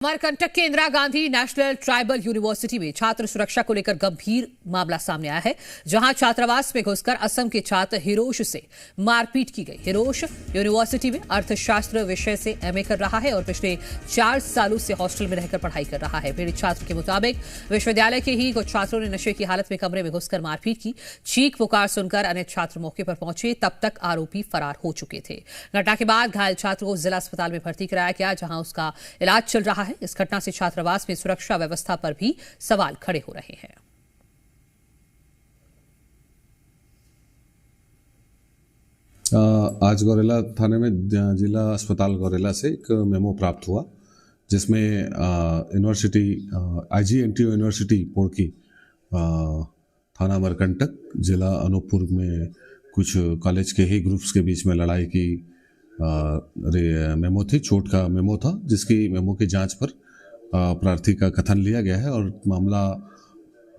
अमरकंटक के Indira Gandhi national tribal university में छात्र सुरक्षा को लेकर गंभीर मामला सामने आया है, जहां छात्रावास में घुसकर असम के छात्र हिरोश से मारपीट की गई। हिरोश यूनिवर्सिटी में अर्थशास्त्र विषय से एमए कर रहा है और पिछले 4 सालों से हॉस्टल में रहकर पढ़ाई कर रहा है। पीड़ित छात्र के मुताबिक विश्वविद्यालय के ही कुछ छात्रों ने नशे की हालत में कमरे में घुसकर मारपीट की। चीख पुकार सुनकर अन्य छात्र मौके पर पहुंचे, तब तक आरोपी फरार हो चुके थे। घटना के बाद घायल छात्र को जिला अस्पताल में भर्ती कराया गया, जहां उसका इलाज चल रहा है। इस घटना से छात्रावास में सुरक्षा व्यवस्था पर भी सवाल खड़े हो रहे हैं। आज गौरेला थाने में जिला अस्पताल गौरेला से एक मेमो प्राप्त हुआ, जिसमें यूनिवर्सिटी IGNTU यूनिवर्सिटी पोड़की थाना अमरकंटक जिला अनूपपुर में कुछ कॉलेज के ही ग्रुप्स के बीच में लड़ाई की मेमो थी, चोट का मेमो था, जिसकी मेमो की जांच पर प्रार्थी का कथन लिया गया है और मामला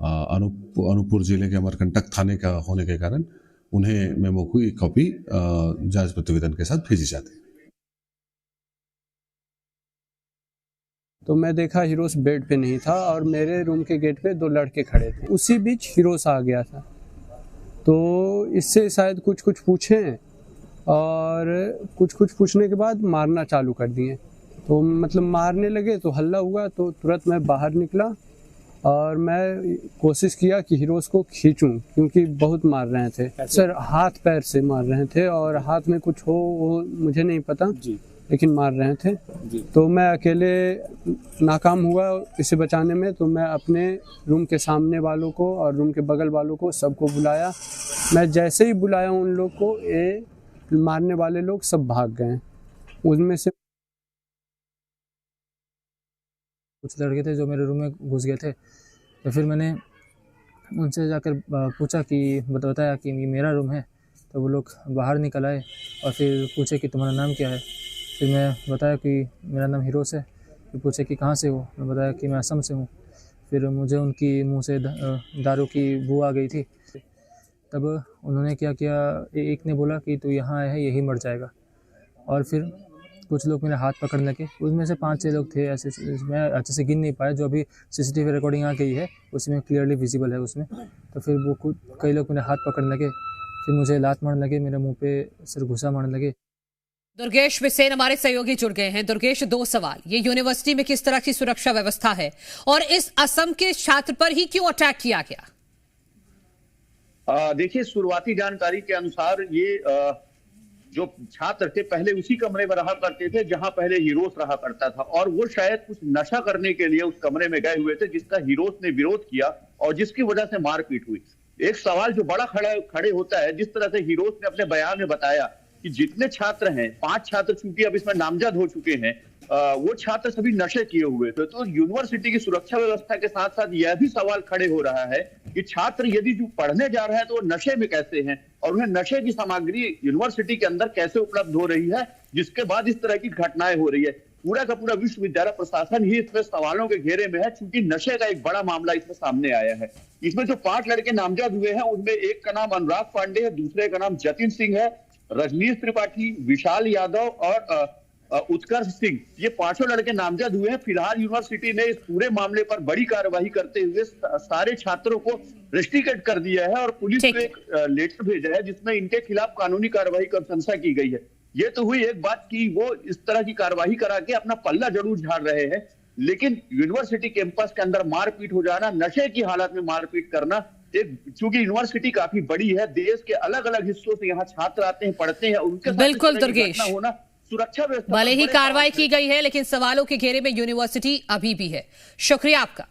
अनूपपुर जिले के अमरकंटक थाने का होने के कारण उन्हें मेमो की कॉपी जांच प्रतिवेदन के साथ भेजी जाती है। तो मैं देखा हिरोस बेड पे नहीं था और मेरे रूम के गेट पे 2 लड़के खड़े थे। उसी बीच हिरोस आ गया था, तो इससे शायद कुछ पूछे और कुछ पूछने के बाद मारना चालू कर दिए। तो मतलब मारने लगे तो हल्ला हुआ, तो तुरंत मैं बाहर निकला और मैं कोशिश किया कि हिरोस को खींचूं, क्योंकि बहुत मार रहे थे सर, हाथ पैर से मार रहे थे और हाथ में कुछ हो वो मुझे नहीं पता जी, लेकिन मार रहे थे जी। तो मैं अकेले नाकाम हुआ इसे बचाने में, तो मैं अपने रूम के सामने वालों को और रूम के बगल वालों को सबको बुलाया। मैं जैसे ही बुलाया उन लोग को, मारने वाले लोग सब भाग गए। उनमें से कुछ लड़के थे जो मेरे रूम में घुस गए थे, तो फिर मैंने उनसे जाकर पूछा कि बताया कि ये मेरा रूम है। तो वो लोग बाहर निकल आए और फिर पूछे कि तुम्हारा नाम क्या है। फिर मैं बताया कि मेरा नाम हिरोस है। फिर पूछे कि कहाँ से हो, मैं बताया कि मैं असम से हूँ। फिर मुझे उनकी मुँह से दारू की बू आ गई थी। तब उन्होंने क्या किया, एक ने बोला कि तू यहाँ आया है, यही मर जाएगा। और फिर कुछ लोग मेरे हाथ पकड़ने लगे, उसमें से 5-6 लोग थे ऐसे, मैं अच्छे से गिन नहीं पाया। जो अभी CCTV रिकॉर्डिंग आ गई है उसमें क्लियरली विजिबल है उसमें। तो फिर वो कई लोग मेरे हाथ पकड़ने लगे, फिर मुझे लात मारने लगे, मेरे मुँह पे सिर घुसा मारने लगे। दुर्गेश बिसेन हमारे सहयोगी जुड़ गए हैं। दुर्गेश, 2 सवाल। ये यूनिवर्सिटी में किस तरह की सुरक्षा व्यवस्था है और इस असम के छात्र पर ही क्यों अटैक किया गया? देखिए, शुरुआती जानकारी के अनुसार ये जो छात्र थे पहले उसी कमरे में रहा करते थे जहां पहले हिरोस रहा करता था, और वो शायद कुछ नशा करने के लिए उस कमरे में गए हुए थे, जिसका हिरोस ने विरोध किया और जिसकी वजह से मारपीट हुई। एक सवाल जो बड़ा खड़े होता है, जिस तरह से हिरोस ने अपने बयान में बताया कि जितने छात्र हैं, 5 छात्र चूंकि अब इसमें नामजद हो चुके हैं, वो छात्र सभी नशे किए हुए थे। तो यूनिवर्सिटी की सुरक्षा व्यवस्था के साथ साथ यह भी सवाल खड़े हो रहा है कि छात्र यदि जो पढ़ने जा रहे हैं तो वो नशे में कैसे हैं और उन्हें नशे की सामग्री यूनिवर्सिटी के अंदर कैसे उपलब्ध हो रही है, जिसके बाद इस तरह की घटनाएं हो रही है। पूरा का पूरा विश्वविद्यालय प्रशासन ही इसमें सवालों के घेरे में है, चूंकि नशे का एक बड़ा मामला इसमें सामने आया है। इसमें जो 5 लड़के नामजद हुए हैं उनमें एक का नाम अनुराग पांडे है, दूसरे का नाम जतिन सिंह है, रजनीश त्रिपाठी, विशाल यादव और उत्कर्ष सिंह, ये 5 लड़के नामजद हुए हैं। फिलहाल यूनिवर्सिटी ने इस पूरे मामले पर बड़ी कार्यवाही करते हुए सारे छात्रों को रेस्ट्रिकेट कर दिया है और पुलिस को एक लेटर भेजा है जिसमें इनके खिलाफ कानूनी कार्यवाही की अनुशंसा की गई है। ये तो हुई एक बात कि वो इस तरह की कार्यवाही करा के अपना पल्ला जरूर झाड़ रहे हैं, लेकिन यूनिवर्सिटी कैंपस के अंदर मारपीट हो जाना, नशे की हालत में मारपीट करना, चूंकि यूनिवर्सिटी काफी बड़ी है, देश के अलग अलग हिस्सों से यहाँ छात्र आते हैं, पढ़ते हैं, उनके बिल्कुल दुर्गेश, होना सुरक्षा व्यवस्था भले ही कार्रवाई की गई है लेकिन सवालों के घेरे में यूनिवर्सिटी अभी भी है। शुक्रिया आपका।